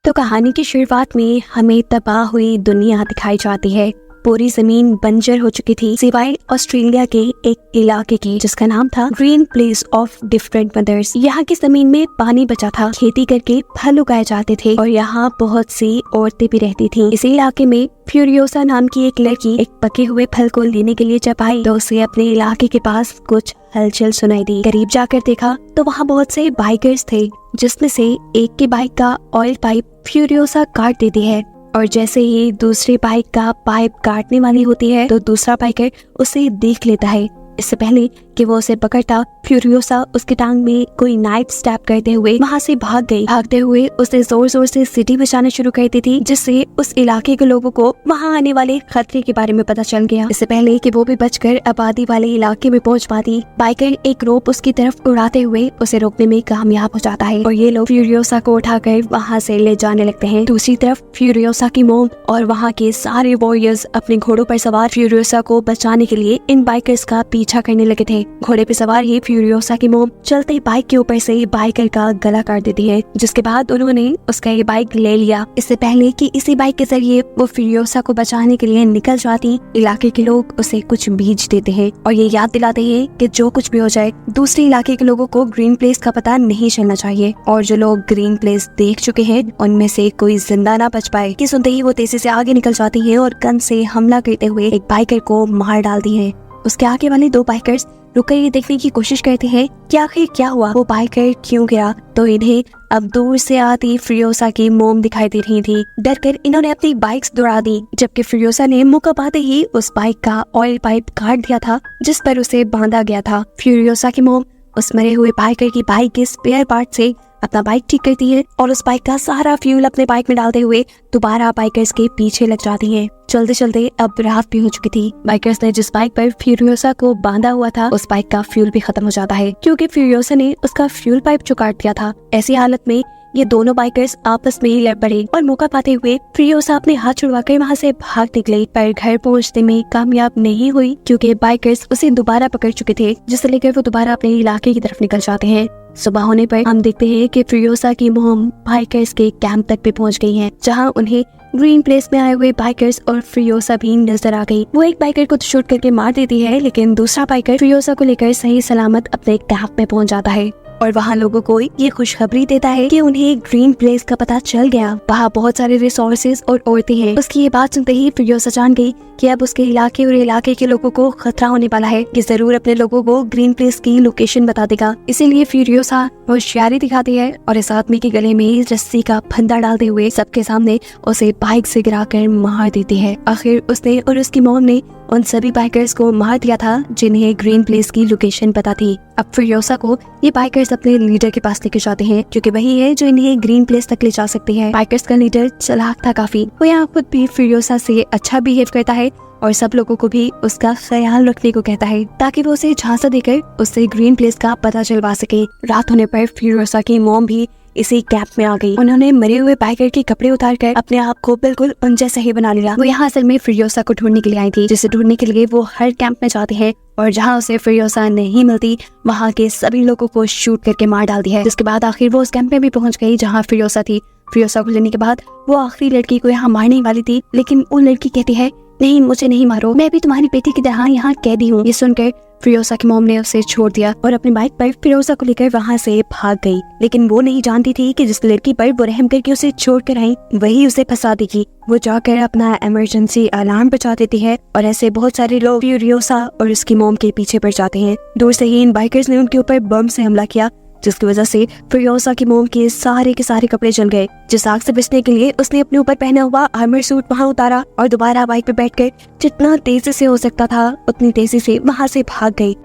तो कहानी की शुरुआत में हमें तबाह हुई दुनिया दिखाई जाती है। पूरी जमीन बंजर हो चुकी थी सिवाय ऑस्ट्रेलिया के एक इलाके के जिसका नाम था green place of different mothers. यहाँ की जमीन में पानी बचा था, खेती करके फल उगाए जाते थे और यहाँ बहुत सी औरतें भी रहती थीं। इसी इलाके में फ्यूरियोसा नाम की एक लड़की एक पके हुए फल को लेने के लिए जब आई तो उसे अपने इलाके के पास कुछ हलचल सुनाई दी। करीब जाकर देखा तो वहाँ बहुत से बाइकर्स थे, जिसमें से एक की बाइक का ऑयल पाइप फ्यूरियोसा काट देती है और जैसे ही दूसरी बाइक का पाइप काटने वाली होती है तो दूसरा बाइकर उसे देख लेता है। इससे पहले कि वो उसे पकड़ता, फ्यूरियोसा उसके टांग में कोई नाइफ स्टैब करते हुए वहाँ से भाग गई। भागते हुए उसे जोर जोर से सीटी बजाना शुरू कर दी थी, जिससे उस इलाके के लोगों को वहाँ आने वाले खतरे के बारे में पता चल गया। इससे पहले कि वो भी बचकर आबादी वाले इलाके में पहुँच पाती, बाइकर एक रोप उसकी तरफ उड़ाते हुए उसे रोकने में कामयाब हो जाता है और ये लोग फ्यूरियोसा को उठाकर वहाँ से ले जाने लगते हैं। दूसरी तरफ फ्यूरियोसा की मोम और वहाँ के सारे वॉरियर्स अपने घोड़ों पर सवार फ्यूरियोसा को बचाने के लिए इन बाइकर्स का पीछा करने लगे थे। घोड़े पे सवार ही फ्यूरियोसा की मोम चलते बाइक के ऊपर से बाइकर का गला काट देती है, जिसके बाद उन्होंने उसका ये बाइक ले लिया। इससे पहले कि इसी बाइक के जरिए वो फ्यूरियोसा को बचाने के लिए निकल जाती, इलाके के लोग उसे कुछ बीज देते हैं और ये याद दिलाते हैं कि जो कुछ भी हो जाए दूसरे इलाके के लोगों को ग्रीन प्लेस का पता नहीं चलना चाहिए और जो लोग ग्रीन प्लेस देख चुके हैं उनमें से कोई जिंदा ना बच पाए। कि सुनते ही वो तेजी से आगे निकल जाती है और गन से हमला करते हुए एक बाइकर को मार डालती है। उसके आगे वाले दो बाइकर्स रुककर ये देखने की कोशिश करते हैं कि आखिर क्या हुआ, वो बाइकर क्यों गिरा। तो इन्हें अब दूर से आती फ्यूरियोसा की मोम दिखाई दे रही थी। डरकर इन्होंने अपनी बाइक्स दौड़ा दी, जबकि फ्यूरियोसा ने मौका पाते ही उस बाइक का ऑयल पाइप काट दिया था जिस पर उसे बांधा गया था। फ्यूरियोसा की मोम उस मरे हुए बाइकर की बाइक के स्पेयर पार्ट से अपना बाइक ठीक करती है और उस बाइक का सारा फ्यूल अपने बाइक में डालते हुए दोबारा बाइकर्स के पीछे लग जाती है। चलते चलते अब रात भी हो चुकी थी। बाइकर्स ने जिस बाइक पर फ्यूरियोसा को बांधा हुआ था उस बाइक का फ्यूल भी खत्म हो जाता है, क्योंकि फ्यूरियोसा ने उसका फ्यूल पाइप जो काट दिया था। ऐसी हालत में ये दोनों बाइकर्स आपस में ही लड़ पड़े और मौका पाते हुए फ्यूरियोसा अपने हाथ छुड़वाकर वहाँ से भाग निकली, पर घर पहुँचने में कामयाब नहीं हुई क्योंकि बाइकर्स उसे दोबारा पकड़ चुके थे, जिसे लेकर वो दोबारा अपने इलाके की तरफ निकल जाते हैं। सुबह होने पर हम देखते हैं कि फ्यूरियोसा की मोम बाइकर्स के कैंप तक भी पहुंच गई हैं, जहां उन्हें ग्रीन प्लेस में आए हुए बाइकर्स और फ्यूरियोसा भी नजर आ गई। वो एक बाइकर को शूट करके मार देती है, लेकिन दूसरा बाइकर फ्यूरियोसा को लेकर सही सलामत अपने कैंप में पहुंच जाता है और वहाँ लोगों को ये खुशखबरी देता है कि उन्हें ग्रीन प्लेस का पता चल गया। वहाँ बहुत सारे रिसोर्सेज और औरतें हैं। उसकी ये बात सुनते ही फ्यूरियोसा जान गई कि अब उसके इलाके और इलाके के लोगों को खतरा होने वाला है, कि जरूर अपने लोगों को ग्रीन प्लेस की लोकेशन बता देगा। इसीलिए फ्यूरियोसा होशियारी दिखाती है और इस आदमी के गले में रस्सी का फंदा डालते हुए सबके सामने उसे बाइक से गिराकर मार देती है। आखिर उसने और उसकी मॉम ने उन सभी बाइकर्स को मार दिया था जिन्हें ग्रीन प्लेस की लोकेशन पता थी। अब फ्यूरियोसा को ये बाइकर्स अपने लीडर के पास लेके जाते हैं, क्योंकि वही है जो इन्हें ग्रीन प्लेस तक ले जा सकती है। बाइकर्स का लीडर चालाक था काफी, वो यहाँ खुद भी फ्यूरियोसा से अच्छा बिहेव करता है और सब लोगों को भी उसका ख्याल रखने को कहता है ताकि वो उसे झांसा देकर उससे ग्रीन प्लेस का पता चलवा सके। रात होने पर फ्यूरियोसा की मॉम भी इसी कैंप में आ गई। उन्होंने मरे हुए बाइकर के कपड़े उतारकर अपने आप को बिल्कुल उन जैसा ही बना लिया। वो यहाँ असल में फ्यूरियोसा को ढूंढने के लिए आई थी, जिसे ढूंढने के लिए वो हर कैंप में जाते हैं और जहाँ उसे फ्यूरियोसा नहीं मिलती वहाँ के सभी लोगों को शूट करके मार डालती है। जिसके बाद आखिर वो उस कैंप में भी पहुँच गई जहाँ फ्यूरियोसा थी। फ्यूरियोसा को लेने के बाद वो आखिरी लड़की को यहाँ मारने वाली थी, लेकिन वो लड़की कहती है नहीं, मुझे नहीं मारो, मैं भी तुम्हारी बेटी की तरह यहाँ कैदी हूँ। ये सुनकर फ्यूरियोसा की मॉम ने उसे छोड़ दिया और अपनी बाइक पर फ्यूरियोसा को लेकर वहाँ से भाग गई। लेकिन वो नहीं जानती थी कि जिस लड़की पर वो रहम करके उसे छोड़ कर आई वही उसे फंसा देगी। वो जाकर अपना इमरजेंसी अलार्म बजा देती है और ऐसे बहुत सारे लोग फ्यूरियोसा और उसकी मॉम के पीछे पड़ जाते हैं। दूर से ही इन बाइकर्स ने उनके ऊपर बम से हमला किया, जिसकी वजह से फ्यूरियोसा की मोम के सारे कपड़े जल गए। जिस आग से बचने के लिए उसने अपने ऊपर पहना हुआ आर्मर सूट वहाँ उतारा और दोबारा बाइक पे बैठकर जितना तेजी से हो सकता था उतनी तेजी से वहाँ से भाग गई।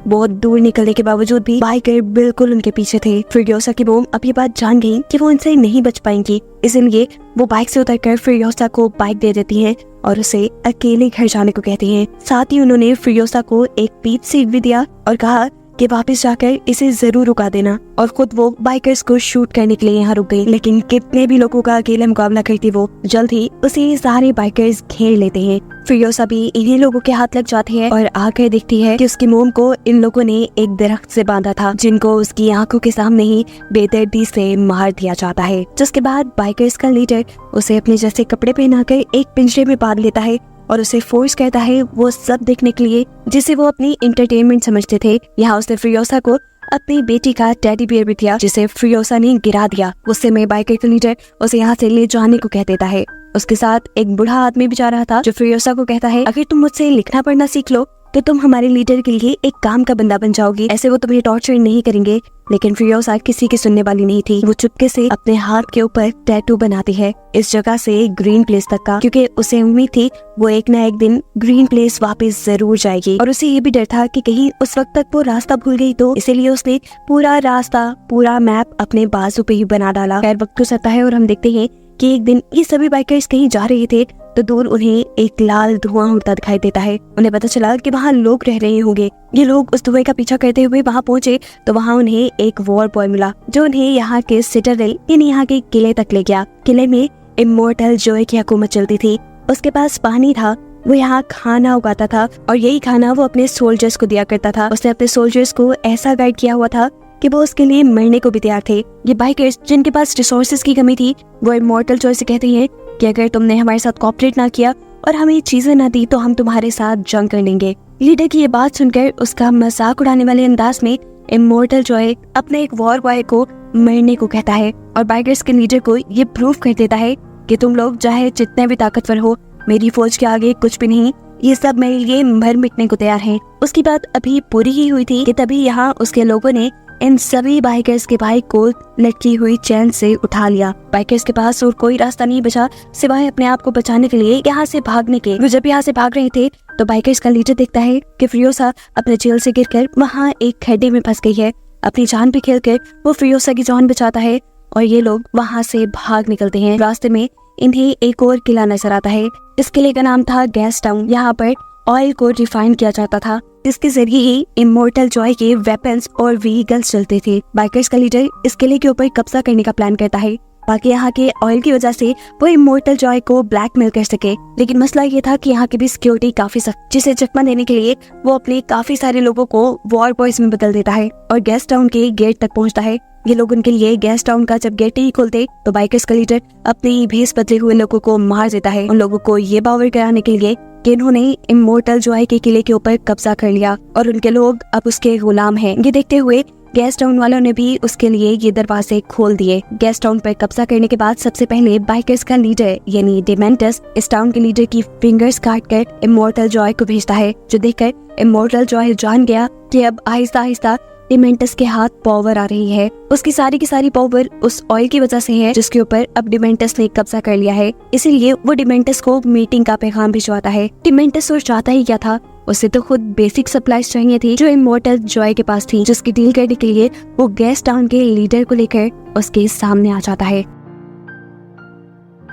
बहुत दूर निकलने के बावजूद भी बाइकर बिल्कुल उनके पीछे थे। फ्यूरियोसा की मोम अब ये बात जान गई कि वो इनसे नहीं बच पाएंगी, इसलिए वो बाइक से उतरकर फ्यूरियोसा को बाइक दे देती हैं और उसे अकेले घर जाने को कहती हैं। साथ ही उन्होंने फ्यूरियोसा को एक पीच सीट भी दिया और कहा कि वापस जाकर इसे जरूर रुका देना, और खुद वो बाइकर्स को शूट करने के लिए यहाँ रुक गई। लेकिन कितने भी लोगों का अकेले मुकाबला करती वो, जल्द ही उसे सारे बाइकर्स घेर लेते हैं। फिरोसा भी इन्हीं लोगों के हाथ लग जाती है और आकर देखती है कि उसकी मोम को इन लोगों ने एक दरख्त से बांधा था, जिनको उसकी आंखों के सामने ही बेदर्दी से मार दिया जाता है। जिसके बाद बाइकर्स का लीडर उसे अपने जैसे कपड़े पहनाकर एक पिंजरे में बांध लेता है और उसे फोर्स करता है वो सब देखने के लिए जिसे वो अपनी इंटरटेनमेंट समझते थे। यहाँ उसने फिरोसा को अपनी बेटी का टेडी बियर भी दिया, जिसे फिरोसा ने गिरा दिया। उससे में बाइकर का लीडर उसे यहाँ से ले जाने को कह देता है। उसके साथ एक बूढ़ा आदमी भी जा रहा था, जो फिरोसा को कहता है अगर तुम मुझसे लिखना पढ़ना सीख लो तो तुम हमारे लीडर के लिए एक काम का बंदा बन जाओगी, ऐसे वो तुम्हें टॉर्चर नहीं करेंगे। लेकिन फिरोसा किसी की सुनने वाली नहीं थी। वो चुपके से अपने हाथ के ऊपर टैटू बनाती है, इस जगह से ग्रीन प्लेस तक का, क्योंकि उसे उम्मीद थी वो एक न एक दिन ग्रीन प्लेस वापस जरूर जाएगी। और उसे ये भी डर था कि कहीं उस वक्त तक वो रास्ता भूल गई तो, इसीलिए उसने पूरा रास्ता, पूरा मैप अपने बाजू पे ही बना डाला। खैर वक्त गुजरता है और हम देखते हैं कि एक दिन ये सभी बाइकर्स कहीं जा रहे थे तो दूर उन्हें एक लाल धुआं उड़ता दिखाई देता है। उन्हें पता चला कि वहाँ लोग रह रहे होंगे। ये लोग उस धुएं का पीछा करते हुए वहाँ पहुँचे तो वहाँ उन्हें एक वॉर बॉय मिला, जो उन्हें यहाँ के सिटाडेल यानी यहाँ के किले तक ले गया। किले में इमोर्टल जॉय की हुकूमत चलती थी। उसके पास पानी था, वो यहाँ खाना उगाता था और यही खाना वो अपने सोल्जर्स को दिया करता था। उसने अपने सोल्जर्स को ऐसा गाइड किया हुआ था कि वो उसके लिए मरने को भी तैयार थे। ये बाइकर्स जिनके पास रिसोर्सेज की कमी थी, वो इमोर्टल जॉय से कहते हैं कि अगर तुमने हमारे साथ कोऑपरेट ना किया और हमें चीजें ना दी तो हम तुम्हारे साथ जंग कर लेंगे। लीडर की ये बात सुनकर उसका मजाक उड़ाने वाले अंदाज में इमोर्टल जॉय अपने एक वॉर बॉय को मरने को कहता है और बाइकर्स के लीडर को ये प्रूव कर देता है कि तुम लोग चाहे जितने भी ताकतवर हो, मेरी फौज के आगे कुछ भी नहीं, ये सब मेरे लिए मर मिटने को तैयार हैं। उसकी बात अभी पूरी ही हुई थी कि तभी यहाँ उसके लोगों ने इन सभी बाइकर्स के भाई को लटकी हुई चैन से उठा लिया। बाइकर्स के पास और कोई रास्ता नहीं बचा सिवाय अपने आप को बचाने के लिए यहाँ से भागने के। वो जब यहाँ से भाग रहे थे तो बाइकर्स का लीडर देखता है कि फिरोसा अपने जेल से गिरकर वहाँ एक खड्डे में फंस गई है। अपनी जान पे खेलकर वो फिरोसा की जान बचाता है और ये लोग वहाँ से भाग निकलते हैं। रास्ते में इन्हें एक और किला नजर आता है। इस किले का नाम था गैस टाउन। यहाँ पर ऑयल को रिफाइन किया जाता था, जिसके जरिए ही इमोर्टल जॉय के वेपन्स और व्हीकल्स चलते थे। बाइकर्स का लीडर इस किले के ऊपर कब्जा करने का प्लान करता है ताकि यहाँ के ऑयल की वजह से वो इमोर्टल जॉय को ब्लैकमेल कर सके। लेकिन मसला ये था कि यहाँ की भी सिक्योरिटी काफी सख्त, जिसे चकमा देने के लिए वो अपने काफी सारे लोगों को वॉर बॉयज में बदल देता है और गैस टाउन के गेट तक पहुँचता है। ये लोग उनके लिए गैस टाउन का जब गेट ही खोलते तो बाइकर्स का लीडर अपने भेस बदले हुए लोगों को मार देता है, उन लोगों को ये बावर कराने के लिए कि इन्होंने इमोर्टल जॉय के किले के ऊपर कब्जा कर लिया और उनके लोग अब उसके गुलाम हैं। ये देखते हुए गैस टाउन वालों ने भी उसके लिए ये दरवाजे खोल दिए। गैस टाउन पर कब्जा करने के बाद सबसे पहले बाइकर्स का लीडर यानी डिमेंटस इस टाउन के लीडर की फिंगर्स काट कर इमोर्टल जॉय को भेजता है, जो देखकर इमोर्टल जॉय जान गया कि अब आहिस्ता आहिस्ता डिमेंटस के हाथ पावर आ रही है। उसकी सारी की सारी पावर उस ऑयल की वजह से है जिसके ऊपर अब डिमेंटस ने कब्जा कर लिया है। इसीलिए वो डिमेंटस को मीटिंग का पैगाम भिजवाता है। डिमेंटस और चाहता ही क्या था, उसे तो खुद बेसिक सप्लाईज चाहिए थी जो इमोर्टल जॉय के पास थी, जिसकी डील करने के लिए वो गैस टाउन के लीडर को लेकर उसके सामने आ जाता है।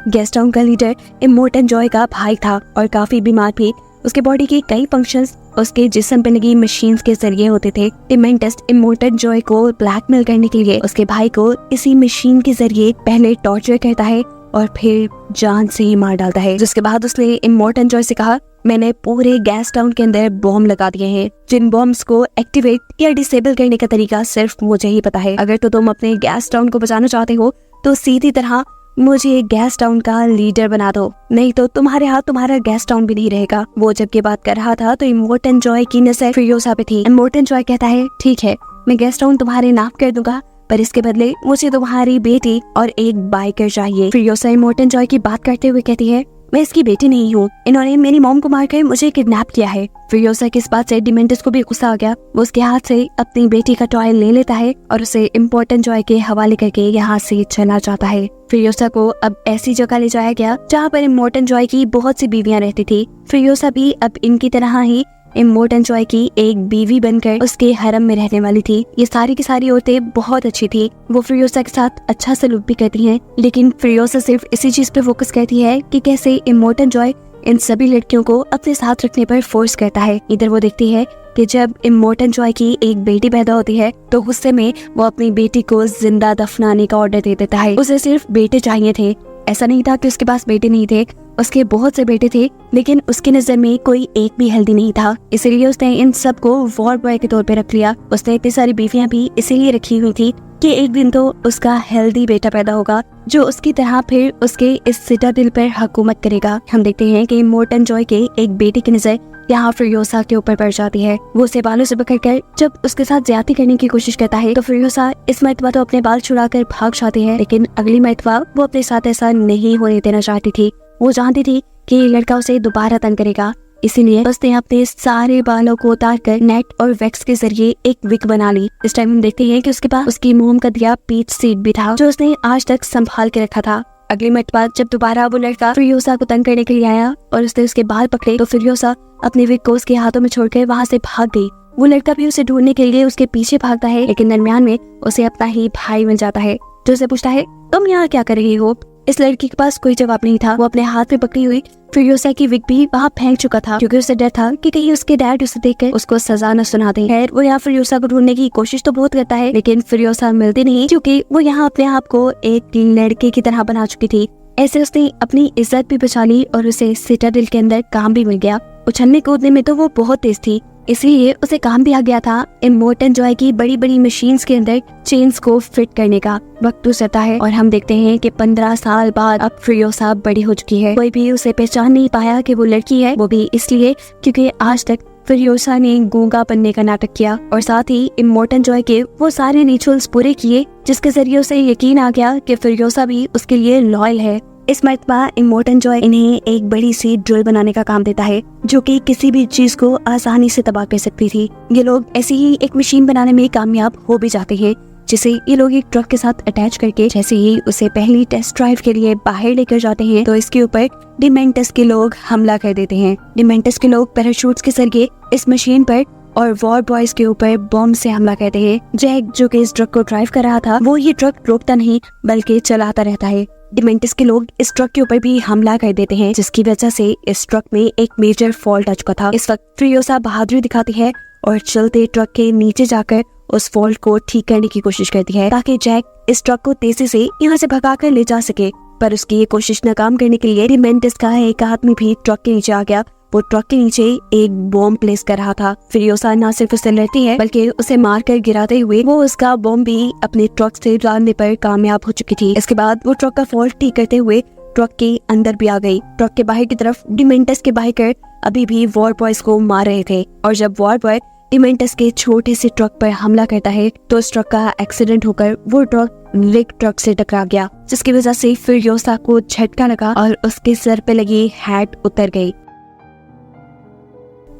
गैस टाउन का लीडर इमोर्टल जॉय का भाई था और काफी बीमार भी। उसके बॉडी के कई फंक्शंस उसके जिस्म पे लगी मशीन्स के जरिए होते थे। डिमेंटस इमोर्टल जॉय को ब्लैकमेल करने के लिए उसके भाई को इसी मशीन के जरिए पहले टॉर्चर करता है और फिर जान से ही मार डालता है। जिसके बाद उसने इमोर्टल जॉय से कहा, मैंने पूरे गैस टाउन के अंदर बॉम्ब लगा दिए हैं, जिन बॉम्ब्स को एक्टिवेट या डिसेबल करने का तरीका सिर्फ मुझे ही पता है। अगर तो तुम अपने गैस टाउन को बचाना चाहते हो तो सीधी तरह मुझे गैस टाउन का लीडर बना दो, नहीं तो तुम्हारे हाथ तुम्हारा गैस टाउन भी नहीं रहेगा। वो जब ये बात कर रहा था तो इमोर्टल जॉय की नजर फिरोसा पे थी। इमोर्टल जॉय कहता है, ठीक है, मैं गैस टाउन तुम्हारे नाम कर दूंगा, पर इसके बदले मुझे तुम्हारी बेटी और एक बाइकर चाहिए। फिरोसा इमोर्टल जॉय की बात करते हुए कहती है, मैं इसकी बेटी नहीं हूँ, इन्होंने मेरी मॉम को मारकर मुझे किडनैप किया है। फिरोसा की इस बात से डिमेंटस को भी गुस्सा आ गया। वो उसके हाथ से अपनी बेटी का टॉय ले लेता है और उसे इमोर्टल जॉय के हवाले करके यहाँ से चला जाता है। फिरोसा को अब ऐसी जगह ले जाया गया जहाँ पर इमोर्टल जॉय की बहुत सी बीवियां रहती थी। फिरोसा भी अब इनकी तरह ही इमोर्टल जॉय की एक बीवी बनकर उसके हरम में रहने वाली थी। ये सारी की सारी औरतें बहुत अच्छी थी, वो फिरोसा के साथ अच्छा सलूक भी करती हैं, लेकिन फिरोसा सिर्फ इसी चीज पे फोकस करती है कि कैसे इमोर्टल जॉय इन सभी लड़कियों को अपने साथ रखने पर फोर्स करता है। इधर वो देखती है कि जब इमोर्टन जॉय की एक बेटी पैदा होती है तो गुस्से में वो अपनी बेटी को जिंदा दफनाने का ऑर्डर दे देता है। उसे सिर्फ बेटे चाहिए थे, ऐसा नहीं था कि उसके पास बेटे नहीं थे, उसके बहुत से बेटे थे, लेकिन उसकी नजर में कोई एक भी हेल्दी नहीं था। इसीलिए उसने इन सब को वॉर बॉय के तौर पे रख लिया। उसने इतनी सारी बीवियां भी इसीलिए रखी हुई थी कि एक दिन तो उसका हेल्दी बेटा पैदा होगा जो उसकी तरह फिर उसके इस सिटाडेल पर हुकूमत करेगा। हम देखते हैं कि इमोर्टन जॉय के एक बेटे की नजर यहाँ फ्यूरियोसा के ऊपर पड़ जाती है। वो उसे बालों से पकड़कर जब उसके साथ ज्यादती करने की कोशिश करता है तो फ्यूरियोसा इस मर्तबा तो अपने बाल छुड़ाकर भाग जाती है, लेकिन अगली मर्तबा वो अपने साथ ऐसा नहीं होने देना चाहती थी। वो जानती थी कि ये लड़का उसे दोबारा तंग करेगा, इसीलिए उसने अपने सारे बालों को उतारकर नेट और वैक्स के जरिए एक विग बना ली। इस टाइम हम देखते हैं कि उसके पास उसकी मोम का दिया पीच सीड भी था जो उसने आज तक संभाल के रखा था। अगली मर्तबा जब दोबारा वो लड़का फ्यूरियोसा को तंग करने के लिए आया और उसने उसके बाल पकड़े तो फ्यूरियोसा अपने विग को उसके हाथों में छोड़कर वहाँ से भाग गई। वो लड़का भी उसे ढूंढने के लिए उसके पीछे भागता है, लेकिन दरमियान में उसे अपना ही भाई मिल जाता है जो उसे पूछता है, तुम यहाँ क्या कर रही हो? इस लड़की के पास कोई जवाब नहीं था। वो अपने हाथ में पकड़ी हुई फ्यूरियोसा की विग भी वहाँ फेंक चुका था क्योंकि उसे डर था कि कहीं उसके डैड उसे देखकर उसको सजा न सुना दें। खैर वो यहाँ फ्यूरियोसा को ढूंढने की कोशिश तो बहुत करता है, लेकिन फ्यूरियोसा मिलती नहीं क्योंकि वो यहाँ अपने आप को एक लड़के की तरह बना चुकी थी। ऐसे उसने अपनी इज्जत भी बचा ली और उसे सिटाडेल के अंदर काम भी मिल गया। उछलने कूदने में तो वो बहुत तेज थी, इसीलिए उसे काम भी आ गया था इमोर्टन जॉय की बड़ी बड़ी मशीन्स के अंदर चेन्स को फिट करने का। वक्त गुजरता है और हम देखते हैं कि 15 साल बाद अब फ्यूरियोसा बड़ी हो चुकी है। कोई भी उसे पहचान नहीं पाया कि वो लड़की है, वो भी इसलिए क्योंकि आज तक फ्यूरियोसा ने गूंगा बनने का नाटक किया और साथ ही इमोर्टन जॉय के वो सारे रिचुअल्स पूरे किए जिसके जरिए उसे यकीन आ गया कि फ्यूरियोसा भी उसके लिए लॉयल है। इस मर्तबा इमोर्टन जॉय इन्हें एक बड़ी सी ड्रिल बनाने का काम देता है जो कि किसी भी चीज को आसानी से तबाह कर सकती थी। ये लोग ऐसी ही एक मशीन बनाने में कामयाब हो भी जाते हैं जिसे ये लोग एक ट्रक के साथ अटैच करके जैसे ही उसे पहली टेस्ट ड्राइव के लिए बाहर लेकर जाते हैं तो इसके ऊपर डिमेंटस के लोग हमला कर देते हैं। डिमेंटस के लोग पैराशूट्स के जरिए इस मशीन पर और वॉर बॉयज के ऊपर बॉम्ब से हमला करते हैं। जैक जो कि इस ट्रक को ड्राइव कर रहा था वो ये ट्रक रोकता नहीं बल्कि चलाता रहता है। डिमेंटस के लोग इस ट्रक के ऊपर भी हमला कर देते हैं जिसकी वजह से इस ट्रक में एक मेजर फॉल्ट आ चुका था। इस वक्त फ्यूरियोसा बहादुरी दिखाती है और चलते ट्रक के नीचे जाकर उस फॉल्ट को ठीक करने की कोशिश करती है ताकि जैक इस ट्रक को तेजी से यहाँ से भगाकर ले जा सके, पर उसकी ये कोशिश नाकाम करने के लिए डिमेंटस का एक आदमी भी ट्रक के नीचे आ गया। वो ट्रक के नीचे एक बॉम्ब प्लेस कर रहा था। फ्यूरियोसा न सिर्फ उसे लड़ती है बल्कि उसे मारकर गिराते हुए वो उसका बॉम्ब भी अपने ट्रक से डालने पर कामयाब हो चुकी थी। इसके बाद वो ट्रक का फॉल्ट ठीक करते हुए ट्रक के अंदर भी आ गई। ट्रक के बाहर की तरफ डिमेंटस के बाइकर अभी भी वॉर बॉयज को मार रहे थे और जब वॉर बॉय डिमेंटस के छोटे से ट्रक पर हमला करता है तो उस ट्रक का एक्सीडेंट होकर वो ट्रक रिग ट्रक से टकरा गया जिसकी वजह से फ्यूरियोसा को झटका लगा और उसके सर पे लगी हैट उतर गई।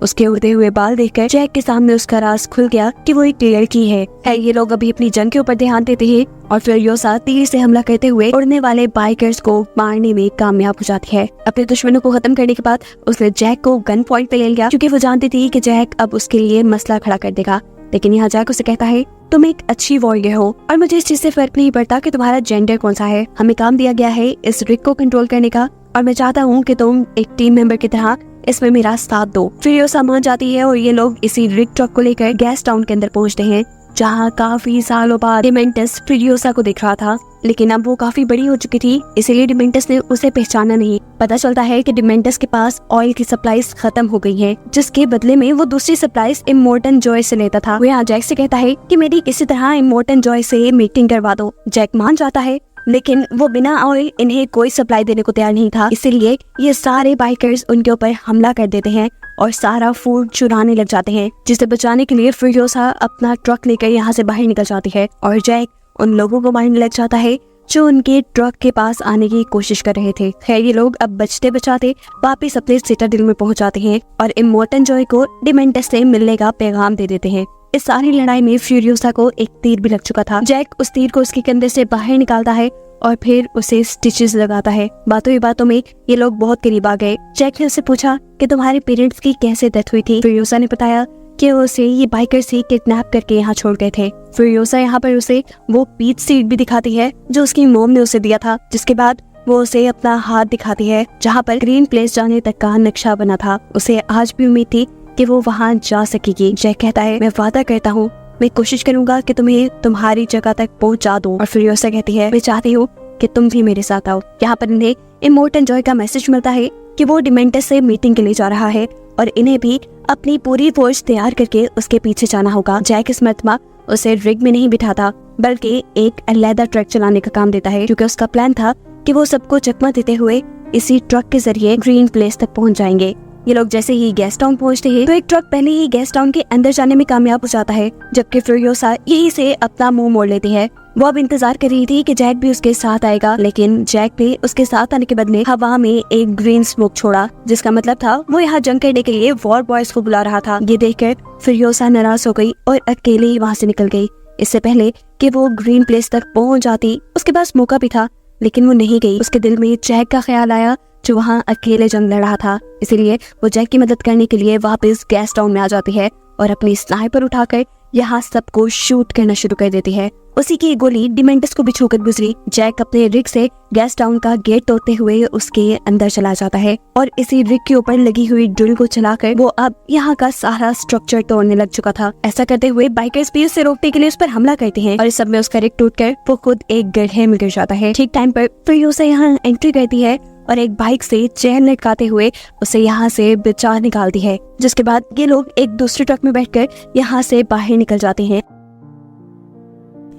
उसके उड़ते हुए बाल देखकर जैक के सामने उसका राज खुल गया कि वो एक लड़की है। ये लोग अभी अपनी जंग के ऊपर ध्यान देते हैं और फ्यूरियोसा तीर से हमला करते हुए उड़ने वाले बाइकर्स को मारने में कामयाब हो जाती है। अपने दुश्मनों को खत्म करने के बाद उसने जैक को गन पॉइंट पे ले लिया क्योंकि वो जानती थी कि जैक अब उसके लिए मसला खड़ा कर देगा। लेकिन यहाँ जैक उसे कहता है, तुम एक अच्छी वॉरियर हो और मुझे इस चीज से फर्क नहीं पड़ता कि तुम्हारा जेंडर कौन सा है। हमें काम दिया गया है इस रिग को कंट्रोल करने का और मैं चाहता हूँ कि तुम एक टीम मेंबर की तरह इसमें मेरा साथ दो। फ्यूरियोसा मान जाती है और ये लोग इसी रिग ट्रक को लेकर गैस टाउन के अंदर पहुंचते हैं जहाँ काफी सालों बाद डिमेंटस फ्यूरियोसा को देख रहा था, लेकिन अब वो काफी बड़ी हो चुकी थी इसलिए डिमेंटस ने उसे पहचाना नहीं। पता चलता है कि डिमेंटस के पास ऑयल की सप्लाईज खत्म हो गई हैं, जिसके बदले में वो दूसरी सप्लाईज इमोर्टन जॉय से लेता था। वो यहाँ जैक से कहता है कि मेरी किसी तरह इमोर्टन जॉय से मीटिंग करवा दो। जैक मान जाता है लेकिन वो बिना ऑयल इन्हें कोई सप्लाई देने को तैयार नहीं था, इसीलिए ये सारे बाइकर्स उनके ऊपर हमला कर देते हैं और सारा फूड चुराने लग जाते हैं, जिसे बचाने के लिए फ्यूरियोसा अपना ट्रक लेकर यहाँ से बाहर निकल जाती है और जैक उन लोगों को मारने लग जाता है जो उनके ट्रक के पास आने की कोशिश कर रहे थे। खैर ये लोग अब बचते बचाते वापिस अपने सिटाडेल में पहुंच जाते हैं और इमोर्टन जॉय को डिमेंटस से मिलने का पैगाम दे देते हैं। इस सारी लड़ाई में फ्यूरियोसा को एक तीर भी लग चुका था। जैक उस तीर को उसके कंधे से बाहर निकालता है और फिर उसे स्टिचेस लगाता है। बातों ही बातों में ये लोग बहुत करीब आ गए। जैक ने उससे पूछा कि तुम्हारे पेरेंट्स की कैसे डेथ हुई थी। फ्यूरियोसा ने बताया कि उसे ये बाइकर्स ही किडनैप करके यहाँ छोड़ गए थे। फ्यूरियोसा यहाँ पर उसे वो पीच सीड भी दिखाती है जो उसकी मोम ने उसे दिया था, जिसके बाद वो उसे अपना हाथ दिखाती है जहाँ पर ग्रीन प्लेस जाने तक का नक्शा बना था। उसे आज भी उम्मीद थी कि वो वहाँ जा सकेगी। जैक कहता है, मैं वादा करता हूँ, मैं कोशिश करूंगा कि तुम्हें तुम्हारी जगह तक पहुँचा दूं। और फ्यूरियोसा कहती है, मैं चाहती हूँ कि तुम भी मेरे साथ आओ। यहाँ पर इन्हें इमोर्टन जॉय का मैसेज मिलता है कि वो डिमेंटस से मीटिंग के लिए जा रहा है और इन्हें भी अपनी पूरी फोर्स तैयार करके उसके पीछे जाना होगा। जैक इस मर्तबा उसे रिग में नहीं बिठाता बल्कि एक अलग ट्रक चलाने का काम देता है, क्योंकि उसका प्लान था कि वो सबको चकमा देते हुए इसी ट्रक के जरिए ग्रीन प्लेस तक पहुंच जाएंगे। ये लोग जैसे ही गैस टाउन पहुंचते हैं तो एक ट्रक पहले ही गैस टाउन के अंदर जाने में कामयाब हो जाता है, जबकि फ्यूरियोसा यही से अपना मुंह मोड़ लेती है। वो अब इंतजार कर रही थी कि जैक भी उसके साथ आएगा, लेकिन जैक ने उसके साथ आने के बदले हवा में एक ग्रीन स्मोक छोड़ा, जिसका मतलब था वो यहाँ जंग करने के लिए वॉर बॉयज को बुला रहा था। ये देखकर फ्यूरियोसा नाराज हो गई और अकेले ही वहाँ से निकल गई। इससे पहले कि वो ग्रीन प्लेस तक पहुंच जाती उसके पास मौका भी था, लेकिन वो नहीं गई। उसके दिल में जैक का ख्याल आया जो वहाँ अकेले जंग लड़ रहा था, इसीलिए वो जैक की मदद करने के लिए वापस गैस टाउन में आ जाती है और अपनी स्नाइपर उठाकर यहाँ सबको शूट करना शुरू कर देती है। उसी की गोली डिमेंटस को भी छूकर गुजरी। जैक अपने रिग से गैस टाउन का गेट तोड़ते हुए उसके अंदर चला जाता है और इसी रिग के ऊपर लगी हुई ड्रिल को चलाकर वो अब यहाँ का सारा स्ट्रक्चर तोड़ने लग चुका था। ऐसा करते हुए बाइकर्स भी उसे रोकने के लिए उस पर हमला करते हैं और इस सब में उसका रिग टूटकर वो खुद एक गड्ढे में गिर जाता है। ठीक टाइम पर फ्यूरियोसा यहाँ एंट्री करती है और एक बाइक से चेन लटकाते हुए उसे यहाँ से बचा निकालती है, जिसके बाद ये लोग एक दूसरे ट्रक में बैठकर यहाँ से बाहर निकल जाते हैं।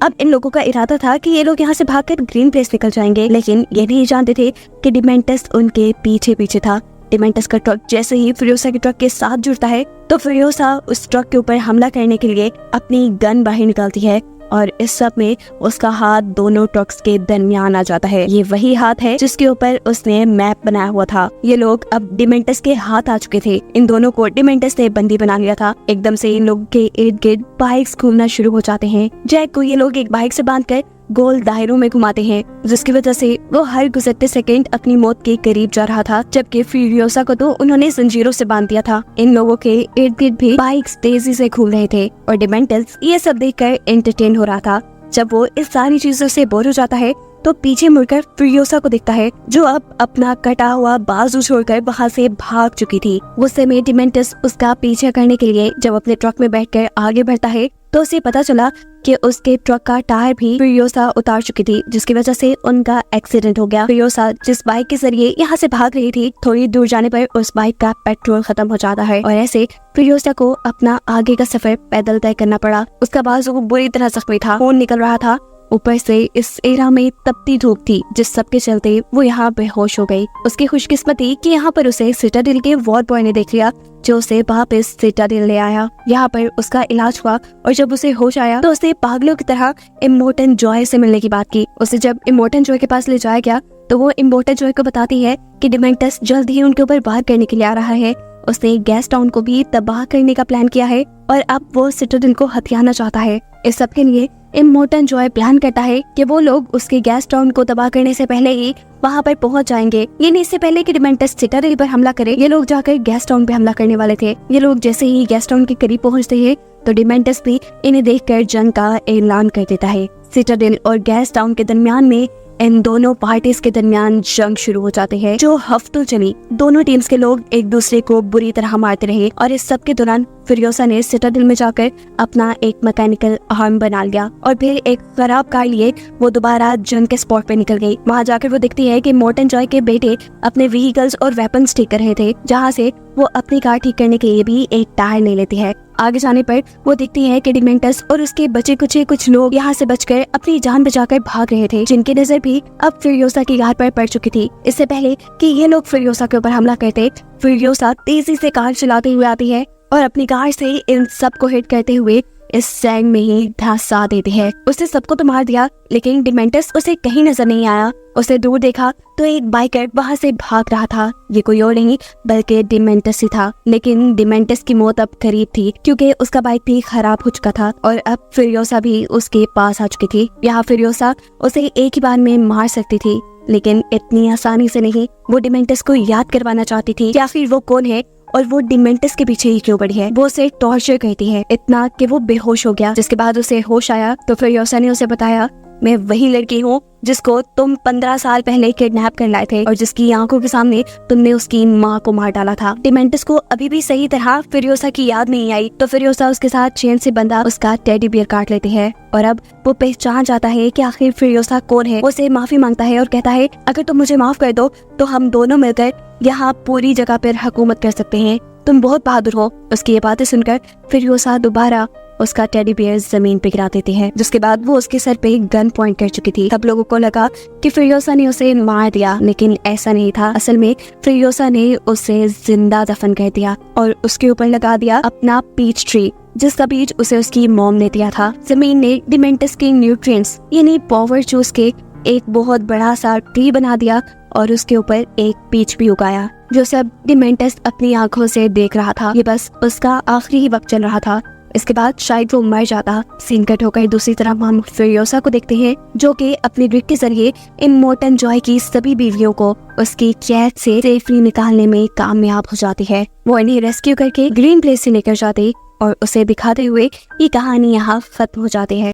अब इन लोगों का इरादा था कि ये लोग यहाँ से भागकर ग्रीन प्लेस निकल जाएंगे, लेकिन ये नहीं जानते थे कि डिमेंटस उनके पीछे पीछे था। डिमेंटस का ट्रक जैसे ही फ्यूरियोसा के ट्रक के साथ जुड़ता है तो फ्यूरियोसा उस ट्रक के ऊपर हमला करने के लिए अपनी गन बाहर निकालती है और इस सब में उसका हाथ दोनों ट्रक्स के दरमियान आ जाता है। ये वही हाथ है जिसके ऊपर उसने मैप बनाया हुआ था। ये लोग अब डिमेंटस के हाथ आ चुके थे। इन दोनों को डिमेंटस ने बंदी बना लिया था। एकदम से इन लोगों के इर्द गिर्द बाइक्स घूमना शुरू हो जाते हैं। जैक को ये लोग एक बाइक से बांधकर गोल दायरों में घुमाते हैं, जिसकी वजह से वो हर गुजरते सेकंड अपनी मौत के करीब जा रहा था, जबकि फ्यूरियोसा को तो उन्होंने जंजीरों से बांध दिया था। इन लोगों के इर्द गिर्द भी बाइक्स तेजी से घूम रहे थे और डिमेंटस ये सब देखकर एंटरटेन हो रहा था। जब वो इस सारी चीजों से बोर हो जाता है तो पीछे मुड़कर फ्यूरियोसा को दिखता है, जो अब अपना कटा हुआ बाजू छोड़कर वहाँ से भाग चुकी थी। गुस्से में डिमेंटस उसका पीछे करने के लिए जब अपने ट्रक में बैठकर आगे बढ़ता है तो उसे पता चला कि उसके ट्रक का टायर भी फ्यूरियोसा उतार चुकी थी, जिसकी वजह से उनका एक्सीडेंट हो गया। फ्यूरियोसा जिस बाइक के जरिए यहाँ से भाग रही थी, थोड़ी दूर जाने पर उस बाइक का पेट्रोल खत्म हो जाता है और ऐसे फ्यूरियोसा को अपना आगे का सफर पैदल तय करना पड़ा। उसका बाजू बुरी तरह जख्मी था, खून निकल रहा था। ऊपर से इस एरा में तपती धूप थी, जिस सब के चलते वो यहाँ बेहोश हो गई। उसकी खुशकिस्मती कि यहाँ पर उसे सिटाडेल के वॉर बॉय ने देख लिया, जो उसे वापस सिटाडेल ले आया। यहाँ पर उसका इलाज हुआ और जब उसे होश आया तो उसे पागलों की तरह इमोर्टन जॉय से मिलने की बात की। उसे जब इमोर्टन जॉय के पास ले जाया गया तो वो इमोर्टन जॉय को बताती है कि डिमेंटस जल्द ही उनके ऊपर वार करने के लिए आ रहा है। उसने गैस टाउन को भी तबाह करने का प्लान किया है और अब वो सिटाडेल को हथियाना चाहता है। इस सब के लिए इमोर्टन जॉय प्लान करता है कि वो लोग उसके गैस टाउन को तबाह करने से पहले ही वहाँ पर पहुँच जाएंगे। ये नहीं, इससे पहले कि डिमेंटस सिटाडेल पर हमला करे, ये लोग जाकर गैस टाउन पे हमला करने वाले थे। ये लोग जैसे ही गैस टाउन के करीब पहुँचते हैं तो डिमेंटस भी इन्हें देखकर जंग का ऐलान कर देता है। सिटाडेल और गैस टाउन के दरमियान में इन दोनों पार्टीज के दरमियान जंग शुरू हो जाते हैं, जो हफ्तों चली। दोनों टीम्स के लोग एक दूसरे को बुरी तरह मारते रहे और इस सब के दौरान फ्यूरियोसा ने सिटाडेल में जाकर अपना एक मैकेनिकल आर्म बना लिया और फिर एक खराब कार लिए वो दोबारा जंग के स्पॉट पे निकल गई। वहाँ जाकर वो देखती है कि इमोर्टन जॉय के बेटे अपने व्हीकल्स और वेपन्स ठीक कर रहे थे, जहाँ से वो अपनी कार ठीक करने के लिए भी एक टायर ले लेती है। आगे जाने पर वो देखती है कि डिमेंटस और उसके बचे कुछ लोग यहाँ से बचकर अपनी जान बचाकर भाग रहे थे, जिनकी नजर भी अब फ्यूरियोसा की कार पर पड़ चुकी थी। इससे पहले कि ये लोग फ्यूरियोसा के ऊपर हमला करते, फ्यूरियोसा तेजी से कार चलाते हुए आती है और अपनी कार से इन सबको हिट करते हुए इस सैंग में ही धंसा देते हैं। उसने सबको तो मार दिया, लेकिन डिमेंटस उसे कहीं नजर नहीं आया। उसे दूर देखा तो एक बाइकर वहाँ से भाग रहा था। ये कोई और नहीं बल्कि डिमेंटस ही था, लेकिन डिमेंटस की मौत अब करीब थी क्योंकि उसका बाइक भी खराब हो चुका था और अब फ्यूरियोसा भी उसके पास आ चुकी थी। यहाँ फ्यूरियोसा उसे एक ही बार में मार सकती थी, लेकिन इतनी आसानी से नहीं। वो डिमेंटस को याद करवाना चाहती थी कि आखिर वो कौन है और वो डिमेंटस के पीछे ही क्यों पड़ी है। वो उसे टॉर्चर करती है इतना कि वो बेहोश हो गया। जिसके बाद उसे होश आया तो फ्यूरियोसा ने उसे बताया मैं वही लड़की हूँ जिसको तुम 15 साल पहले किडनैप कर लाए थे और जिसकी आंखों के सामने तुमने उसकी माँ को मार डाला था। डिमेंटस को अभी भी सही तरह फिरियोसा की याद नहीं आई, तो फिरियोसा उसके साथ चेन से बंधा उसका टेडी बियर काट लेती है और अब वो पहचान जाता है कि आखिर फिरियोसा कौन है। वो उसे माफी मांगता है और कहता है अगर तुम मुझे माफ कर दो तो हम दोनों मिलकर यहाँ पूरी जगह पर हुकूमत कर सकते हैं, तुम बहुत बहादुर हो। उसकी ये बातें सुनकर फिरियोसा दोबारा उसका टेडी बियर जमीन पे गिरा देती है, जिसके बाद वो उसके सर पे गन पॉइंट कर चुकी थी। सब लोगों को लगा कि फिरियोसा ने उसे मार दिया, लेकिन ऐसा नहीं था। असल में फिरियोसा ने उसे जिंदा दफन कर दिया और उसके ऊपर लगा दिया अपना पीच ट्री, जिसका बीज उसे उसकी मॉम ने दिया था। जमीन ने डिमेंटस के न्यूट्रिएंट्स यानी पावर चूस के एक बहुत बड़ा सा ट्री बना दिया और उसके ऊपर एक पीच भी उगाया, जो सब डिमेंटस अपनी आंखों से देख रहा था। ये बस उसका आखिरी ही वक्त चल रहा था। इसके बाद शायद वो मर जाता। सीन कट होकर दूसरी तरफ हम फिरियोसा को देखते हैं, जो कि अपने ग्रिड के जरिए इमोर्टल जॉय की सभी बीवियों को उसकी कैद से सेफली निकालने में कामयाब हो जाती है। वो इन्हें रेस्क्यू करके ग्रीन प्लेस से लेकर जाती और उसे दिखाते हुए ये कहानी यहाँ खत्म हो जाती है।